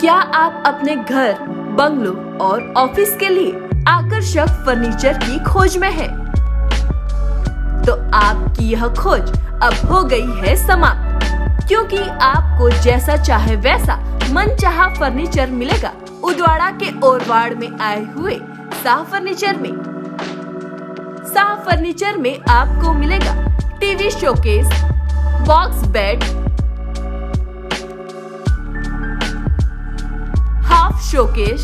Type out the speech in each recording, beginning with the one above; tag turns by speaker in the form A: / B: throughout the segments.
A: क्या आप अपने घर, बंगलो और ऑफिस के लिए आकर्षक फर्नीचर की खोज में हैं? तो आपकी यह खोज अब हो गई है समाप्त, क्योंकि आपको जैसा चाहे वैसा मनचाहा फर्नीचर मिलेगा उदवाड़ा के ओरवाड़ में आए हुए शाह फर्नीचर में। शाह फर्नीचर में आपको मिलेगा TV showcase, box bed, half showcase,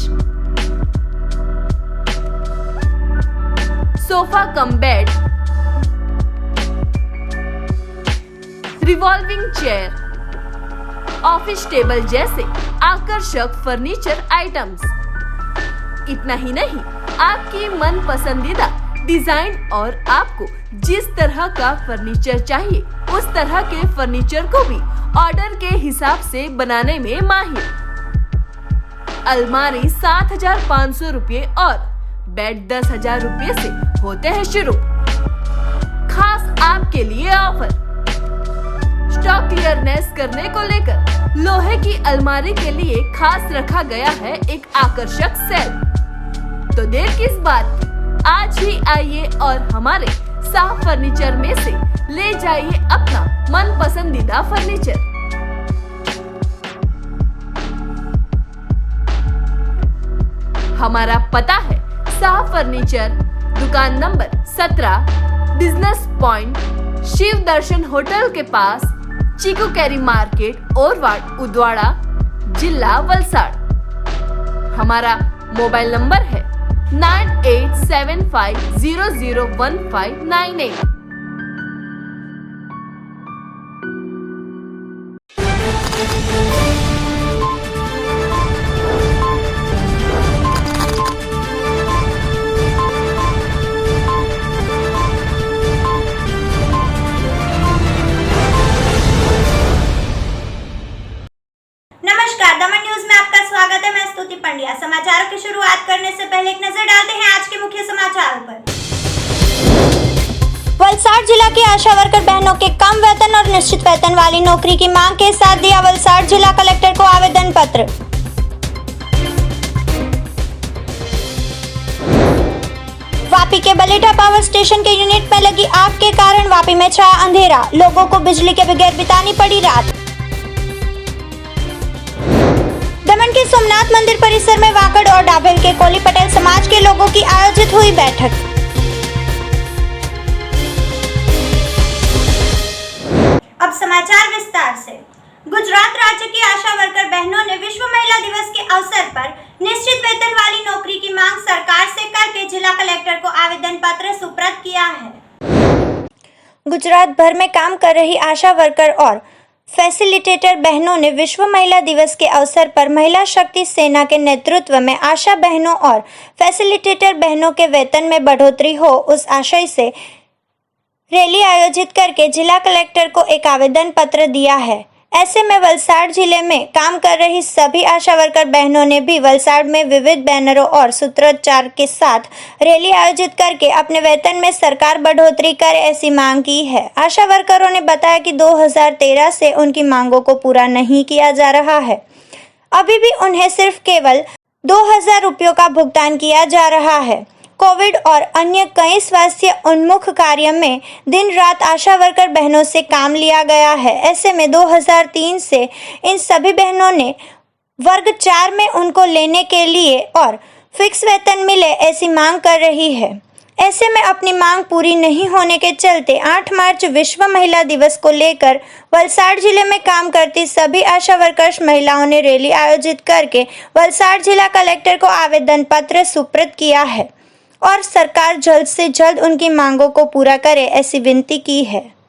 A: sofa cum bed, revolving chair, office table जैसे आकर्षक फर्नीचर आइटम्स। इतना ही नहीं, आपकी मन पसंदीदा डिजाइन और आपको जिस तरह का फर्नीचर चाहिए उस तरह के फर्नीचर को भी ऑर्डर के हिसाब से बनाने में माहिर। अलमारी 7,500 रुपये और बेड 10,000 रुपये से होते हैं शुरू। खास आपके लिए ऑफर, स्टॉक क्लियरनेस करने को लेकर लोहे की अलमारी के लिए खास रखा गया है एक आकर्षक सेल। तो देर किस बात की, आज ही आइए और हमारे शाह फर्नीचर में से ले जाइए अपना मन पसंदीदा फर्नीचर। हमारा पता है शाह फर्नीचर, दुकान नंबर 17, बिजनेस पॉइंट, शिव दर्शन होटल के पास, चीकू कैरी मार्केट, ओरवाड़, उदवाड़ा, जिला वलसाड़। हमारा मोबाइल नंबर है 9875001598।
B: नमस्कार, दमन न्यूज में आपका स्वागत है। मैं स्तुति पंड्या। समाचारों की शुरुआत करने से पहले एक नजर डालते हैं आज के मुख्य समाचारों पर। वलसाड़ जिला की आशा वर्कर बहनों के कम वेतन और निश्चित वेतन वाली नौकरी की मांग के साथ दिया वलसाड़ जिला कलेक्टर को आवेदन पत्र। वापी के बलेटा पावर स्टेशन के यूनिट में लगी आग के कारण वापी में छाया अंधेरा, लोगों को बिजली के बगैर बितानी पड़ी रात। दमन के सोमनाथ मंदिर परिसर में वाकड़ और डाभेल के कोली पटेल समाज के लोगों की आयोजित हुई बैठक। अब समाचार विस्तार से। गुजरात राज्य की आशा वर्कर बहनों ने विश्व महिला दिवस के अवसर पर निश्चित वेतन वाली नौकरी की मांग सरकार से करके जिला कलेक्टर को आवेदन पत्र सुपुर्द किया है। गुजरात भर में काम कर रही आशा वर्कर और फैसिलिटेटर बहनों ने विश्व महिला दिवस के अवसर पर महिला शक्ति सेना के नेतृत्व में आशा बहनों और फैसिलिटेटर बहनों के वेतन में बढ़ोतरी हो उस आशय से रैली आयोजित करके जिला कलेक्टर को एक आवेदन पत्र दिया है। ऐसे में वलसाड़ जिले में काम कर रही सभी आशा वर्कर बहनों ने भी वलसाड़ में विविध बैनरों और सूत्रोच्चार के साथ रैली आयोजित करके अपने वेतन में सरकार बढ़ोतरी करे ऐसी मांग की है। आशा वर्करों ने बताया कि 2013 से उनकी मांगों को पूरा नहीं किया जा रहा है। अभी भी उन्हें सिर्फ केवल 2,000 रुपयों का भुगतान किया जा रहा है। कोविड और अन्य कई स्वास्थ्य उन्मुख कार्य में दिन रात आशा वर्कर बहनों से काम लिया गया है। ऐसे में 2003 से इन सभी बहनों ने वर्ग 4 में उनको लेने के लिए और फिक्स वेतन मिले ऐसी मांग कर रही है। ऐसे में अपनी मांग पूरी नहीं होने के चलते 8 मार्च विश्व महिला दिवस को लेकर वलसाड़ जिले में काम करती सभी आशा वर्कर्स महिलाओं ने रैली आयोजित करके वलसाड़ जिला कलेक्टर को आवेदन पत्र सुपुर्द किया है और सरकार जल्द से जल्द उनकी मांगों को पूरा करे ऐसी विनती की है।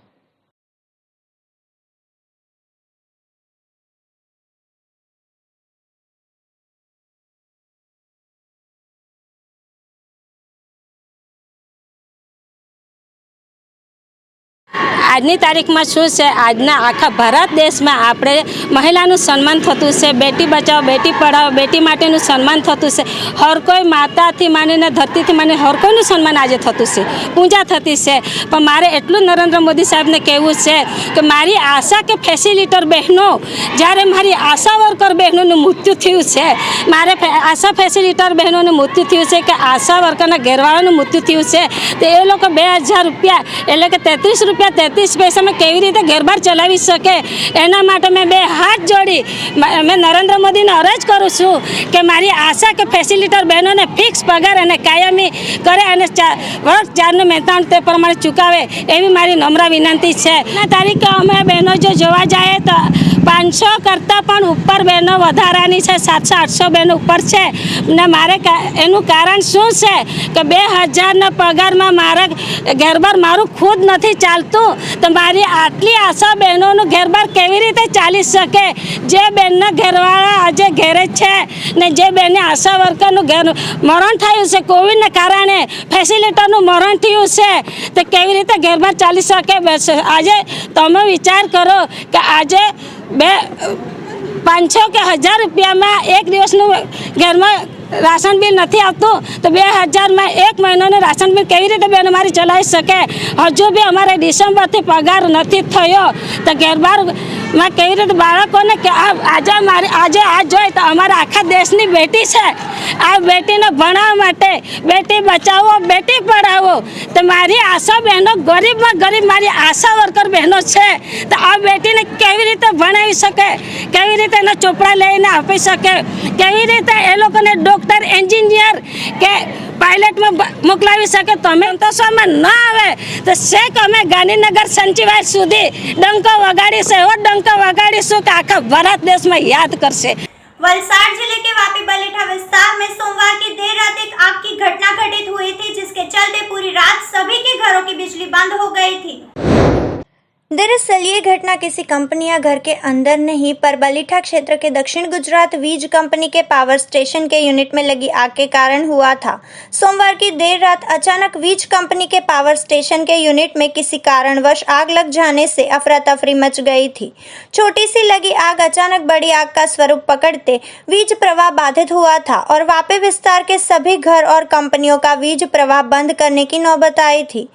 C: આજની તારીખમાં શું છે, આજના આખા ભારત દેશમાં આપણે મહિલાનું સન્માન થતું છે, બેટી બચાવો બેટી પઢાઓ બેટી માટેનું સન્માન થતું છે, હર કોઈ માતાથી માનીને ધરતીથી માનીને હર કોઈનું સન્માન આજે થતું છે, પૂજા થતી છે. પણ મારે એટલું નરેન્દ્ર મોદી સાહેબને કહેવું છે કે મારી આશા કે ફેસિલિટર બહેનો, જ્યારે મારી આશા વર્કર બહેનોનું મૃત્યુ થયું છે, મારે આશા ફેસિલિટર બહેનોનું મૃત્યુ થયું છે કે આશા વર્કરના ઘરવાળાનું મૃત્યુ થયું છે, તો એ લોકો 2000 રૂપિયા એટલે કે 33 રૂપિયા 33 પૈસામાં કેવી રીતે ઘરબાર ચલાવી શકે, એના માટે મેં 2 હાથ જોડી મેં નરેન્દ્ર મોદીને અરજ કરું છું કે મારી આશા કે ફેસિલિટર બહેનોને ફિક્સ પગાર અને કાયમી કરે અને વર્ષ 4નું વેતન તે પ્રમાણે ચૂકવે એવી મારી નમ્ર વિનંતી છે. આ તારીખે અમે બહેનો જો જોવા જઈએ તો 500 કરતાં પણ ઉપર બહેનો વધારાની છે, 700-800 બહેનો ઉપર છે ને મારે એનું કારણ શું છે કે 2000ના પગારમાં મારા ઘરબાર મારું ખુદ નથી ચાલતું, તો મારી આટલી આશા બહેનોનું ઘરબાર કેવી રીતે ચાલી શકે? જે બહેનના ઘરવાળા આજે ઘેરે છે ને જે બહેને આશા વર્કરનું મરણ થયું છે, કોવિડને કારણે ફેસિલિટરનું મરણ થયું છે, તો કેવી રીતે ઘરબાર ચાલી શકે? આજે તમે વિચાર કરો કે આજે 500 કે 1000 રૂપિયામાં એક દિવસનું ઘરમાં રાશન બિલ નથી આવતું, તો 2000માં એક મહિનાનું રાશન બિલ કેવી રીતે બેન અમારી ચલાવી શકે? હજુ બી અમારે ડિસેમ્બરથી પગાર નથી થયો, તો ઘરબારમાં કેવી રીતે બાળકોને કે આજે આ જોઈએ તો અમારા આખા દેશની બેટી છે, આ બેટીને ભણાવવા માટે બેટી બચાવો બેટી પઢાવો, તો મારી આશા બહેનો ગરીબમાં ગરીબ મારી આશા વર્કર બહેનો છે, તો આ બેટીને કેવી રીતે ભણાવી શકે, કેવી રીતે એના ચોપડા લઈને આપી શકે, કેવી રીતે એ લોકોને ડૉક્ટર એન્જિનિયર કે પાયલટમાં મોકલાવી શકે? તમે સંતોષવામાં ન આવે તો શેક અમે ગાંધીનગર સંચિવાય સુધી ડંકો વગાડીશું, એવો ડંકો વગાડીશું કે આખા ભારત દેશમાં યાદ કરશે.
B: वलसाड जिले के वापी बलेठा विस्तार में सोमवार की देर रात एक आग की घटना घटित हुई थी, जिसके चलते पूरी रात सभी के घरों की बिजली बंद हो गई थी. दरअसल ये घटना किसी कंपनी या घर के अंदर नहीं पर बलीठा क्षेत्र के दक्षिण गुजरात वीज कंपनी के पावर स्टेशन के यूनिट में लगी आग के कारण हुआ था. सोमवार की देर रात अचानक वीज कंपनी के पावर स्टेशन के यूनिट में किसी कारणवश आग लग जाने से अफरा तफरी मच गई थी. छोटी सी लगी आग अचानक बड़ी आग का स्वरूप पकड़ते वीज प्रवाह बाधित हुआ था और वापी विस्तार के सभी घर और कंपनियों का वीज प्रवाह बंद करने की नौबत आई थी.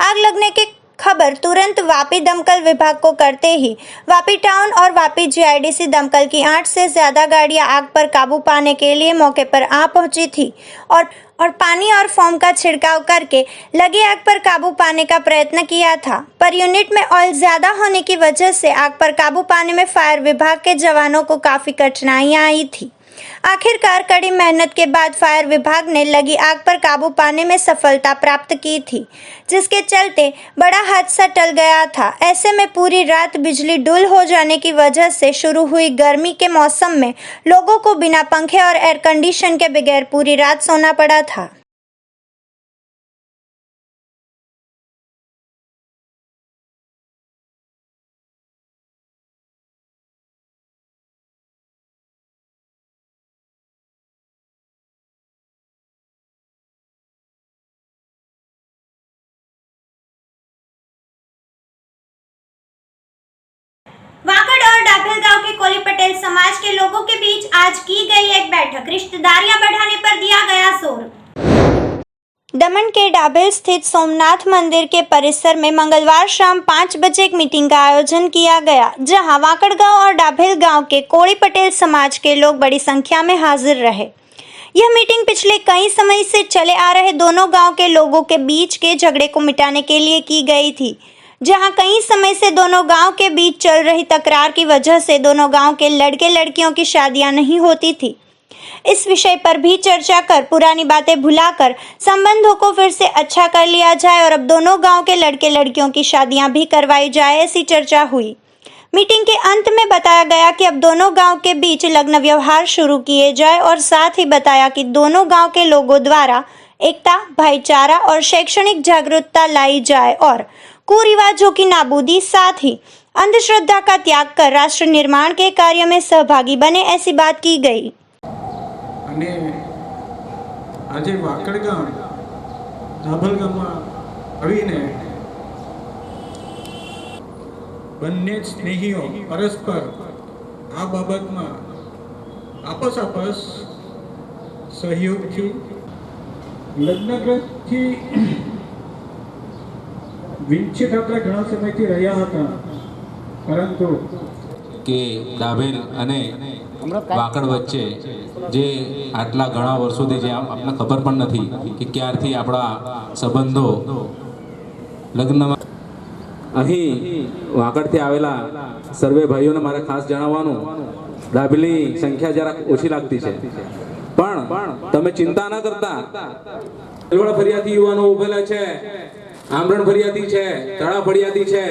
B: आग लगने के खबर तुरंत वापी दमकल विभाग को करते ही वापी टाउन और वापी जीआईडीसी दमकल की 8 से ज्यादा गाड़ियां आग पर काबू पाने के लिए मौके पर आ पहुंची थी और पानी और फोम का छिड़काव करके लगी आग पर काबू पाने का प्रयत्न किया था, पर यूनिट में ऑयल ज्यादा होने की वजह से आग पर काबू पाने में फायर विभाग के जवानों को काफी कठिनाइयां आई थी. आखिरकार कड़ी मेहनत के बाद फायर विभाग ने लगी आग पर काबू पाने में सफलता प्राप्त की थी, जिसके चलते बड़ा हादसा टल गया था. ऐसे में पूरी रात बिजली गुल हो जाने की वजह से शुरू हुई गर्मी के मौसम में लोगों को बिना पंखे और एयर कंडीशन के बगैर पूरी रात सोना पड़ा था. वाकड़ और डाभेल गांव के कोली पटेल समाज के लोगों के बीच आज की गई एक बैठक, रिश्तेदारियां बढ़ाने पर दिया गया जोर. दमन के डाभेल स्थित सोमनाथ मंदिर के परिसर में मंगलवार शाम 5 बजे एक मीटिंग का आयोजन किया गया, जहां वाकड़ गांव और डाभेल गांव के कोली पटेल समाज के लोग बड़ी संख्या में हाजिर रहे. यह मीटिंग पिछले कई समय से चले आ रहे दोनों गांव के लोगों के बीच के झगड़े को मिटाने के लिए की गई थी, जहां कई समय से दोनों गांव के बीच चल रही तकरार की वजह से दोनों गांव के लड़के लड़कियों की शादियां नहीं होती थी. इस विषय पर भी चर्चा कर पुरानी बातें भुलाकर संबंधों को फिर से अच्छा कर लिया जाए और अब दोनों गांव के लड़के लड़कियों की शादियां भी करवाई जाए, ऐसी चर्चा हुई. मीटिंग के अंत में बताया गया कि अब दोनों गांव के बीच लग्न व्यवहार शुरू किए जाए और साथ ही बताया कि दोनों गांव के लोगों द्वारा एकता, भाईचारा और शैक्षणिक जागरूकता लाई जाए और कुरिवाजों की नाबूदी, साथ ही अंधश्रद्धा का त्याग कर राष्ट्र निर्माण के कार्य में सहभागी बने, ऐसी बात की गई.
D: અને આજે વાકડ ગામ ધાભલ ગામમાં આવીને બંને જ સ્નેહીઓ પરસ્પર આ બાબતમાં આપસ સહયોગથી લગ્નગ્રસ્તથી વિચ્છેદ આપણે ઘણા સમયથી રહ્યા હતા, પરંતુ
E: કે દાભેલ અને વાકડ વચ્ચે જે આટલા ઘણા વર્ષોથી જે આપણને ખબર પણ નથી કે ક્યારથી આપણા સંબંધો લગ્નમાં. અહીં વાકડથી આવેલા સર્વે ભાઈઓને મારે ખાસ જણાવવાનું, દાભેલની સંખ્યા જરાક ઓછી લાગતી છે, પણ તમે ચિંતા ન કરતા. ફરિયાદી યુવાનો ઉભેલા છે, આમરણ ફરિયાદી છે, તળા ફરિયાદી છે,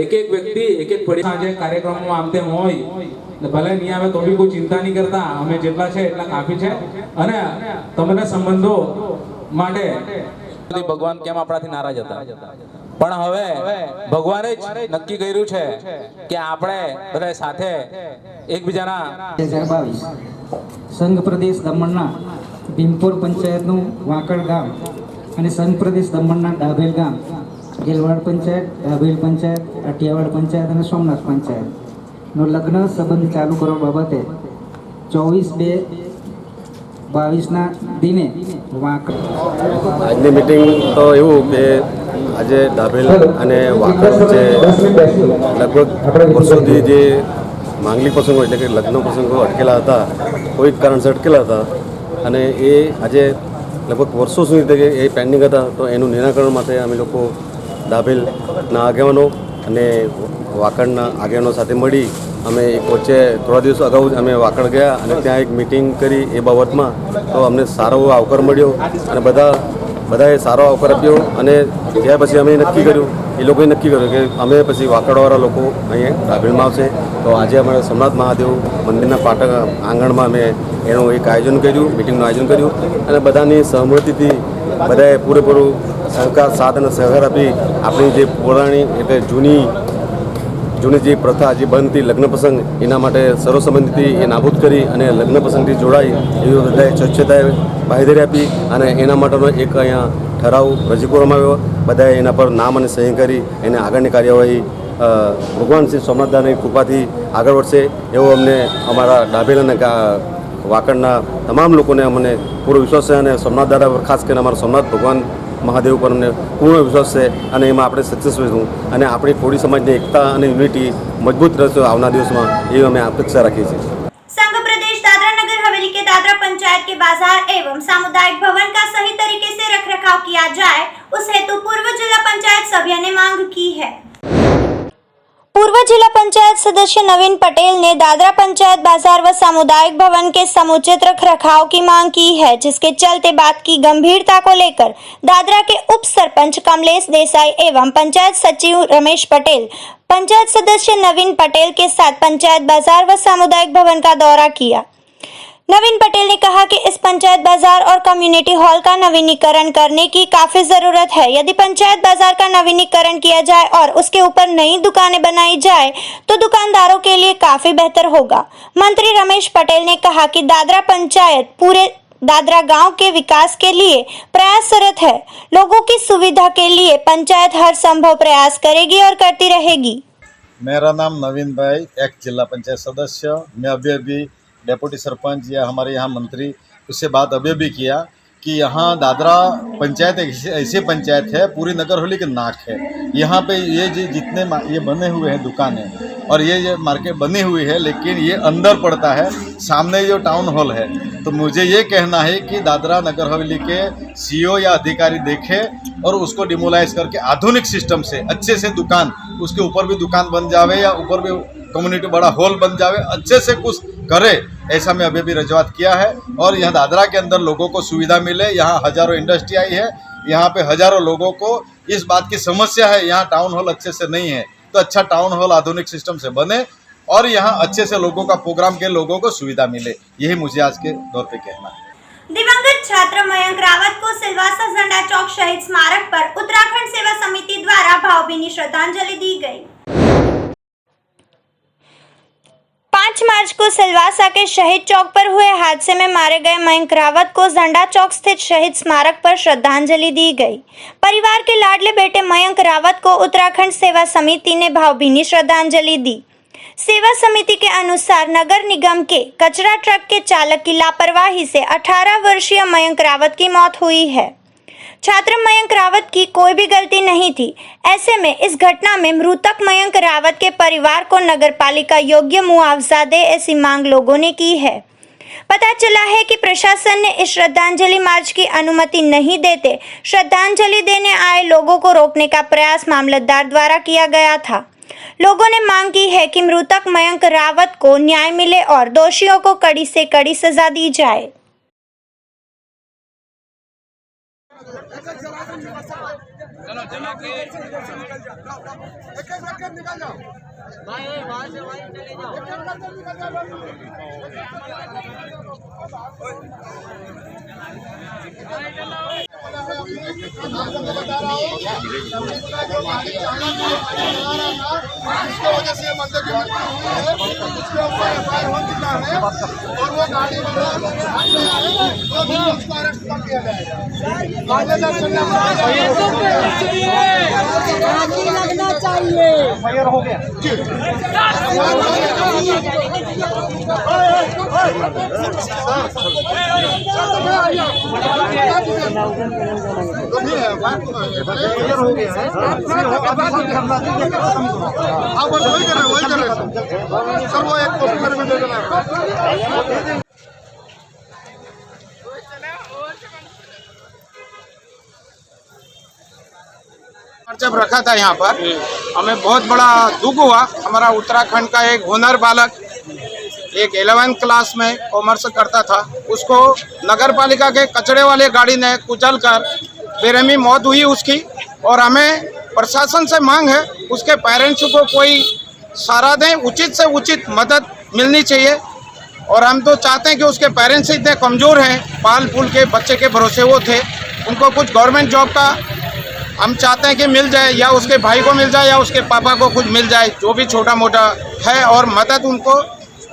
E: એક એક વ્યક્તિ એક એક ફરિયાદી કાર્યક્રમમાં આમ તેમ હોય ભલે નહીં આવે તો બી કોઈ ચિંતા નહીં કરતા. અમે જેટલા છે એટલા કાફી છે. અને તમને સંબંધો માટે ભગવાન કેમ આપણાથી નારાજ હતા, પણ હવે ભગવાને જ નક્કી કર્યું છે કે આપણે બધા સાથે એકબીજાના.
F: 2022 સંઘ પ્રદેશ દમણના ભીમપુર પંચાયતનું વાકડ ગામ અને સંઘ પ્રદેશ દમણના દાભેલ ગામ, ગેલવાડ પંચાયત, દાભેલ પંચાયત, અટિયાવાડ પંચાયત અને સોમનાથ પંચાયતનો લગ્ન સંબંધ ચાલુ કરવા બાબતે 24/2/22ના દિને વાકડ.
G: આજની મિટિંગ તો એવું કે આજે દાભેલ અને વાકડ વચ્ચે લગભગ વર્ષોથી જે માંગલિક પ્રસંગો એટલે કે લગ્ન પ્રસંગો અટકેલા હતા, કોઈક કારણસર અટકેલા હતા, અને એ આજે લગભગ વર્ષો સુધી એ પેન્ડિંગ હતા. તો એનું નિરાકરણ માટે અમે લોકો દાભેલના આગેવાનો અને વાકડના આગેવાનો સાથે મળી અમે એક વચ્ચે થોડા દિવસ અગાઉ અમે વાકડ ગયા અને ત્યાં એક મિટિંગ કરી એ બાબતમાં. તો અમને સારો આવકાર મળ્યો અને બધાએ સારો આવકાર આપ્યો. અને ત્યાં પછી અમે નક્કી કર્યું, એ લોકોએ નક્કી કર્યું કે અમે પછી વાકડવાળા લોકો અહીંયા દાભેલમાં આવશે. તો આજે અમારે સોમનાથ મહાદેવ મંદિરના પાટક આંગણમાં અમે એનું એક આયોજન કર્યું, મિટિંગનું આયોજન કર્યું, અને બધાની સહમતિથી બધાએ પૂરેપૂરું સહકાર સાથ અને સહકાર આપી આપણી જે પૌરાણિક એટલે જૂની જે પ્રથા જે બંધ હતી લગ્ન પ્રસંગ, એના માટે સર્વસંમતિથી એ નાબૂદ કરી અને લગ્ન પ્રસંગથી જોડાઈ એવી બધાએ સ્વચ્છતાએ બાંહેધરી આપી. અને એના માટેનો એક અહીંયા ઠરાવ રજૂ કરવામાં આવ્યો. બધાએ એના પર નામ અને સહી કરી એને આગળની કાર્યવાહી ભગવાન શ્રી સોમનાથદાસની કૃપાથી આગળ વધશે એવો અમને અમારા દાભેલ અને વાકડના તમામ લોકોને અમને પૂરો વિશ્વાસ છે. અને સોમનાથ દાદા પર ખાસ કરીને અમારા સોમનાથ ભગવાન મહાદેવ પર અમને પૂર્ણ વિશ્વાસ છે અને એમાં આપણે સક્સેસ હોઈશું અને આપણી કોળી સમાજની એકતા અને યુનિટી મજબૂત રહેશે આવનાર દિવસમાં, એવી અમે અપેક્ષા રાખીએ છીએ.
B: संघ प्रदेश दादरा नगर हवेली के दादरा पंचायत के बाजार एवं सामुदायिक भवन का सही तरीके से रखरखाव किया जाए, उस हेतु पूर्व जिला पंचायत सभ्य ने मांग की है। पूर्व जिला पंचायत सदस्य नवीन पटेल ने दादरा पंचायत बाजार व सामुदायिक भवन के समुचित रखरखाव की मांग की है, जिसके चलते बात की गंभीरता को लेकर दादरा के उप सरपंच कमलेश देसाई एवं पंचायत सचिव रमेश पटेल, पंचायत सदस्य नवीन पटेल के साथ पंचायत बाजार व सामुदायिक भवन का दौरा किया। नवीन पटेल ने कहा कि इस पंचायत बाजार और कम्युनिटी हॉल का नवीनीकरण करने की काफी जरूरत है। यदि पंचायत बाजार का नवीनीकरण किया जाए और उसके ऊपर नई दुकानें बनाई जाए तो दुकानदारों के लिए काफी बेहतर होगा। मंत्री रमेश पटेल ने कहा कि दादरा पंचायत पूरे दादरा गांव के विकास के लिए प्रयासरत है। लोगों की सुविधा के लिए पंचायत हर संभव प्रयास करेगी और करती रहेगी।
H: मेरा नाम नवीन भाई, एक्स जिला पंचायत सदस्य। मैं अभी डेप्यूटी सरपंच या हमारे यहाँ मंत्री उससे बात अभी किया कि यहाँ दादरा पंचायत एक ऐसी पंचायत है, पूरी नगर होली के नाक है। यहाँ पे ये जितने ये बने हुए हैं दुकानें और ये मार्केट बनी हुई है, लेकिन ये अंदर पड़ता है, सामने जो टाउन हॉल है। तो मुझे ये कहना है कि दादरा नगर हवेली के सीईओ या अधिकारी देखें और उसको डिमोलाइज करके आधुनिक सिस्टम से अच्छे से दुकान, उसके ऊपर भी दुकान बन जावे या ऊपर भी कम्युनिटी बड़ा हॉल बन जावे, अच्छे से कुछ करे, ऐसा मैं अभी भी रजूआत किया है। और यहाँ दादरा के अंदर लोगों को सुविधा मिले। यहाँ हज़ारों इंडस्ट्री आई है, यहाँ पे हज़ारों लोगों को इस बात की समस्या है, यहाँ टाउन हॉल अच्छे से नहीं है, तो अच्छा टाउन हॉल आधुनिक सिस्टम से बने और यहाँ अच्छे से लोगों का प्रोग्राम के लोगों को सुविधा मिले, यही मुझे आज के दौर पे कहना है।
B: दिवंगत छात्र मयंक रावत को सिलवासा झंडा चौक शहीद स्मारक पर उत्तराखंड सेवा समिति द्वारा भावभीनी श्रद्धांजलि दी गई। 5 5 मार्च को सिलवासा के शहीद चौक पर हुए हादसे में मारे गए मयंक रावत को झंडा चौक स्थित शहीद स्मारक पर श्रद्धांजलि दी गई। परिवार के लाडले बेटे मयंक रावत को उत्तराखंड सेवा समिति ने भावभीनी श्रद्धांजलि दी। सेवा समिति के अनुसार नगर निगम के कचरा ट्रक के चालक की लापरवाही से 18 वर्षीय मयंक रावत की मौत हुई है। छात्र मयंक रावत की कोई भी गलती नहीं थी। ऐसे में इस घटना में मृतक मयंक रावत के परिवार को नगरपालिका योग्य मुआवजा दे, ऐसी मांग लोगों ने की है। पता चला है कि प्रशासन ने इस श्रद्धांजलि मार्च की अनुमति नहीं देते श्रद्धांजलि देने आए लोगों को रोकने का प्रयास मामलतदार द्वारा किया गया था। लोगों ने मांग की है कि मृतक मयंक रावत को न्याय मिले और दोषियों को कड़ी से कड़ी सजा दी जाए।
I: लगना चाहिए हो गया
J: जब रखा था यहाँ पर हमें बहुत बड़ा दुख हुआ। हमारा उत्तराखंड का एक हुनर बालक एक 11th क्लास में कॉमर्स करता था, उसको नगर पालिका के कचरे वाले गाड़ी ने कुचल कर बेरहमी मौत हुई उसकी। और हमें प्रशासन से मांग है उसके पेरेंट्स को कोई सहारा दें, उचित से उचित मदद मिलनी चाहिए। और हम तो चाहते हैं कि उसके पेरेंट्स इतने कमज़ोर हैं, पाल फूल के बच्चे के भरोसे वो थे, उनको कुछ गवर्नमेंट जॉब का हम चाहते हैं कि मिल जाए, या उसके भाई को मिल जाए या उसके पापा को कुछ मिल जाए, जो भी छोटा मोटा है, और मदद उनको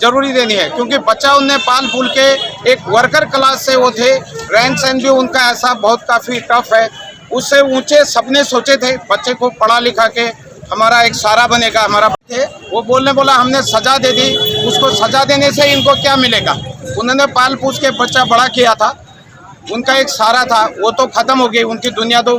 J: ज़रूरी देनी है। क्योंकि बच्चा उनने पाल फूल के एक वर्कर क्लास से वो थे, रहन सहन भी उनका ऐसा बहुत काफ़ी टफ है। उससे ऊंचे सपने सोचे थे, बच्चे को पढ़ा लिखा के हमारा एक सहारा बनेगा हमारा थे। वो बोला हमने सज़ा दे दी, उसको सज़ा देने से इनको क्या मिलेगा। उन्होंने पाल पूछ के बच्चा बड़ा किया था, उनका एक सहारा था, वो तो ख़त्म हो गई, उनकी दुनिया तो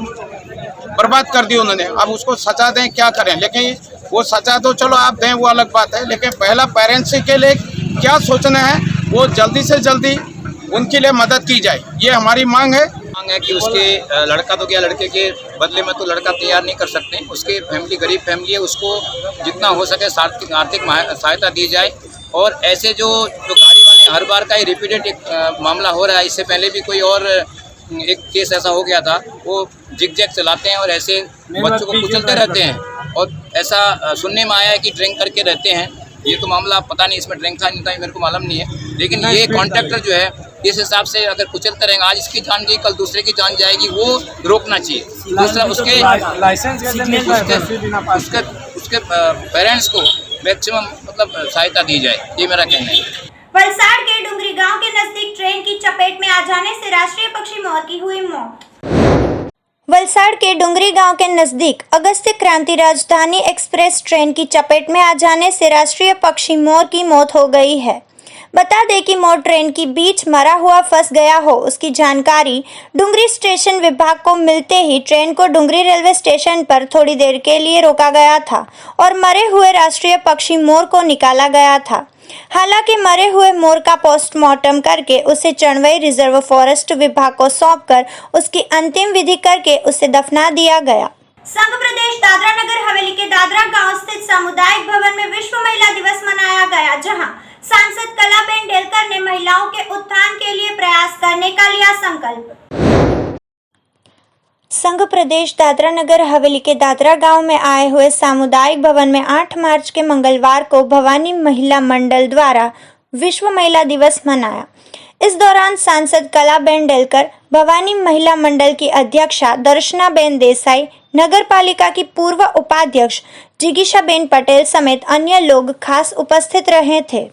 J: बर्बाद कर दी उन्होंने। अब उसको सजा दें, क्या करें। लेकिन वो सजा तो चलो आप दें, वो अलग बात है, लेकिन पहला पेरेंट्स के लिए क्या सोचना है, वो जल्दी से जल्दी उनके लिए मदद की जाए, ये हमारी मांग है
K: कि उसके लड़का तो क्या, लड़के के बदले में तो लड़का तैयार नहीं कर सकते। उसके फैमिली गरीब फैमिली है, उसको जितना हो सके आर्थिक सहायता दी जाए। और ऐसे जो गाड़ी वाले हर बार का ही रिपीटेड एक मामला हो रहा है, इससे पहले भी कोई और एक केस ऐसा हो गया था, वो जिग-जैग चलाते हैं और ऐसे बच्चों को कुचलते रहते हैं। और ऐसा सुनने में आया है कि ड्रिंक करके रहते हैं। ये तो मामला पता नहीं, इसमें ड्रिंक था नहीं था मेरे को मालूम नहीं है। लेकिन ये कॉन्ट्रैक्टर जो है इस हिसाब से अगर कुचलते रहेंगे, आज इसकी जान गई कल दूसरे की जान जाएगी, वो रोकना चाहिए। दूसरा उसके पेरेंट्स को मैक्सिमम मतलब सहायता दी जाए, ये मेरा कहना है।
B: वलसाड़ के डुंगरी गांव के नजदीक ट्रेन की चपेट में आ जाने से राष्ट्रीय पक्षी मोर की हुई मौत। वलसाड़ के डुंगरी गांव के नजदीक अगस्त्य क्रांति राजधानी एक्सप्रेस ट्रेन की चपेट में आ जाने से राष्ट्रीय पक्षी मोर की मौत हो गई है। बता दें कि मोर ट्रेन के बीच मरा हुआ फंस गया हो, उसकी जानकारी डुंगरी स्टेशन विभाग को मिलते ही ट्रेन को डुंगरी रेलवे स्टेशन पर थोड़ी देर के लिए रोका गया था और मरे हुए राष्ट्रीय पक्षी मोर को निकाला गया था। हालांकि मरे हुए मोर का पोस्टमार्टम करके उसे चणवई रिजर्व फॉरेस्ट विभाग को सौंपकर उसकी अंतिम विधि करके उसे दफना दिया गया। संघ प्रदेश दादरा नगर हवेली के दादरा गांव स्थित सामुदायिक भवन में विश्व महिला दिवस मनाया गया, जहां सांसद कलाबेन डेलकर ने महिलाओं के उत्थान के लिए प्रयास करने का लिया संकल्प। संघ प्रदेश दादरा नगर हवेली के दादरा गांव में आए हुए सामुदायिक भवन में 8 मार्च के मंगलवार को भवानी महिला मंडल द्वारा विश्व महिला दिवस मनाया। इस दौरान सांसद कलाबेन डेलकर, भवानी महिला मंडल की अध्यक्षा दर्शनाबेन देसाई, नगर पालिका की पूर्व उपाध्यक्ष जिगीशाबेन पटेल समेत अन्य लोग खास उपस्थित रहे थे।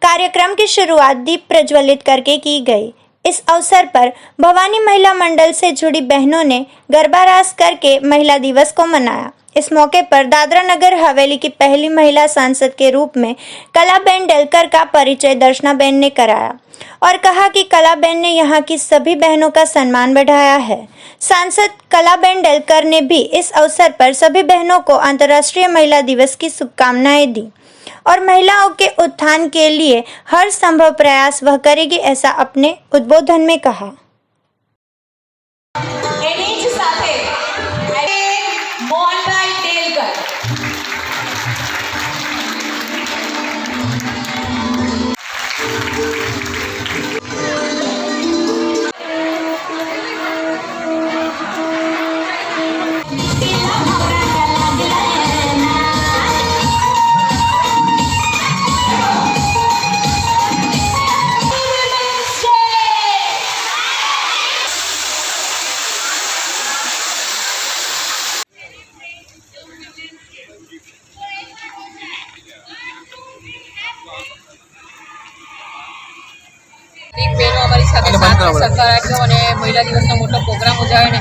B: कार्यक्रम की शुरुआत दीप प्रज्वलित करके की गई। इस अवसर पर भवानी महिला मंडल से जुड़ी बहनों ने गरबा रास करके महिला दिवस को मनाया। इस मौके पर दादरा नगर हवेली की पहली महिला सांसद के रूप में कलाबेन डेलकर का परिचय दर्शनाबेन ने कराया और कहा कि कलाबेन ने यहाँ की सभी बहनों का सम्मान बढ़ाया है। सांसद कलाबेन डेलकर ने भी इस अवसर पर सभी बहनों को अंतर्राष्ट्रीय महिला दिवस की शुभकामनाएं दी और महिलाओं के उत्थान के लिए हर संभव प्रयास वह करेगी, ऐसा अपने उद्बोधन में कहा।
L: બહેનો અમારી સાથે સાથ સહકાર આપ્યો અને મહિલા દિવસનો મોટો પ્રોગ્રામ ઉજવ્યો ને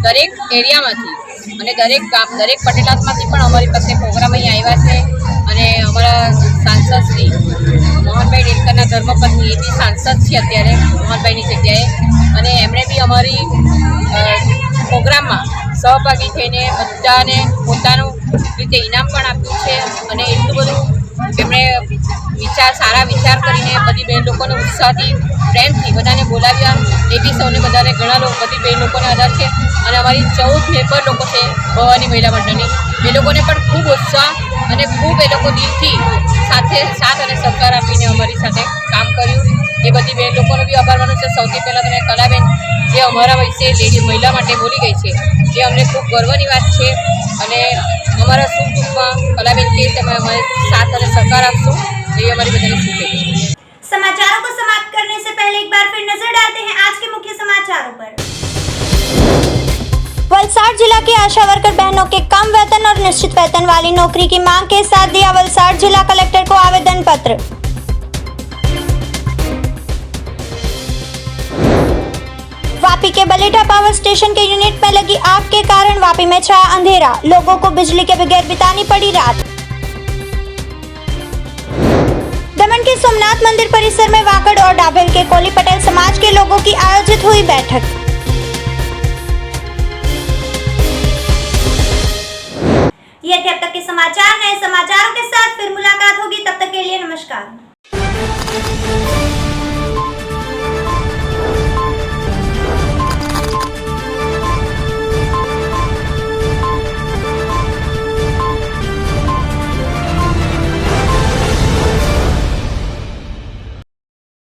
L: દરેક એરિયામાંથી અને દરેક ગામ દરેક પટેલાતમાંથી પણ અમારી પાસે પ્રોગ્રામ અહીં આવ્યા છે અને અમારા સાંસદ શ્રી મોહનભાઈ ડેલકરના ધર્મપત્ની એ બી સાંસદ છે અત્યારે મોહનભાઈની જગ્યાએ અને એમણે બી અમારી પ્રોગ્રામમાં સહભાગી થઈને બધાને પોતાનું રીતે ઇનામ પણ આપ્યું છે અને એટલું બધું એમણે સારા વિચાર કરીને બધી બહેન લોકોને ઉત્સાહથી પ્રેમથી બધાને બોલાવ્યા એ બી સૌને બધાને ઘણા લોકો બધી બહેન લોકોને આધાર છે અને અમારી 14 મેમ્બર લોકો છે ભવાની મહિલા મંડળની એ લોકોને પણ ખૂબ ઉત્સાહ અને ખૂબ એ લોકો દિલથી સાથે સાથ અને સહકાર આપીને અમારી સાથે કામ કર્યું એ બધી બહેન લોકોને બી આભાર માનું છે। સૌથી પહેલાં તો કલાબેન જે અમારા વિશે લેડી મહિલા માટે બોલી ગઈ છે એ અમને ખૂબ ગર્વની વાત છે અને અમારા સુખ દુઃખમાં કલાબેન કે તમે અમારે સાથ અને સહકાર આપશો ये हमारी बधाई शुभेच्छा।
B: समाचारों को समाप्त करने से पहले एक बार फिर नजर डालते हैं आज के मुख्य समाचारों पर। वलसाड़ जिला की आशा वर्कर बहनों के कम वेतन और निश्चित वेतन वाली नौकरी की मांग के साथ दिया वलसाड़ जिला कलेक्टर को आवेदन पत्र। वापी के बलेटा पावर स्टेशन के यूनिट में लगी आग के कारण वापी में छाया अंधेरा, लोगों को बिजली के बगैर बितानी पड़ी रात। दमन के सोमनाथ मंदिर परिसर में वाकड़ और डाभेल के कोली पटेल समाज के लोगों की आयोजित हुई बैठक। ये थे अब तक के समाचार। नए समाचारों के साथ फिर मुलाकात होगी, तब तक के लिए नमस्कार।